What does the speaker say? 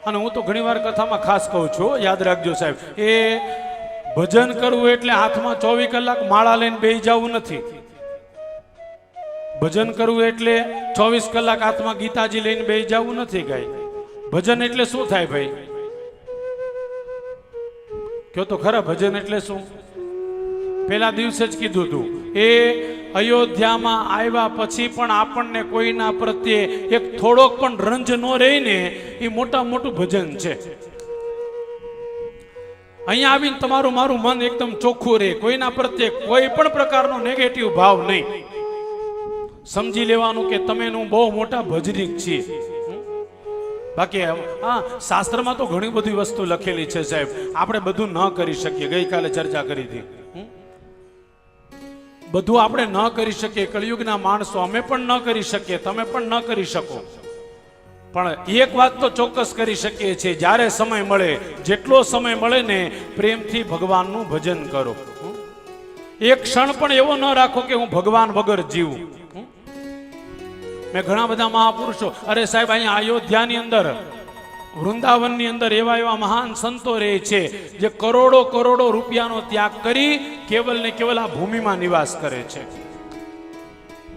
અને હું તો ઘણીવાર કથામાં ખાસ કહું છું, યાદ રાખજો સાહેબ, એ ભજન કરવું એટલે હાથમાં 24 કલાક માળા લઈને બેસી જવું નથી. ભજન કરવું એટલે 24 કલાક હાથમાં ગીતાજી લઈને બેસી જવું નથી. ગાય ભજન એટલે શું થાય ભાઈ? કયો તો ખરા, ભજન એટલે શું? પેલા દિવસે જ કીધું હતું, એ અયોધ્યામાં આવ્યા પછી પણ આપણને કોઈના પ્રત્યે એક થોડોક પણ રંજ ન રહીને એ મોટું ભજન છે. અહીંયા આવીને તમારું મારું મન એકદમ ચોખ્ખું રહે, કોઈના પ્રત્યે કોઈ પણ પ્રકારનો નેગેટિવ ભાવ નહીં. સમજી લેવાનું કે તમે બહુ મોટા ભજનીક છીએ. બાકી હા, શાસ્ત્રમાં તો ઘણી બધી વસ્તુ લખેલી છે સાહેબ, આપણે બધું ન કરી શકીએ. ગઈકાલે ચર્ચા કરી હતી, બધું આપણે ન કરી શકીએ. કળિયુગના માણસો, અમે પણ ન કરી શકીએ, તમે પણ ન કરી શકો. પણ એક વાત તો ચોક્કસ કરી શકીએ છીએ, જ્યારે સમય મળે, જેટલો સમય મળે ને, પ્રેમથી ભગવાનનું ભજન કરો. એક ક્ષણ પણ એવો ન રાખો કે હું ભગવાન વગર જીવું. મેં ઘણા બધા મહાપુરુષો, અરે સાહેબ, અહીંયા અયોધ્યાની અંદર, વૃંદાવનની અંદર એવા મહાન સંતો રહે છે જે કરોડો રૂપિયાનો ત્યાગ કરી કેવલ ને કેવલ આ ભૂમિમાં નિવાસ કરે છે.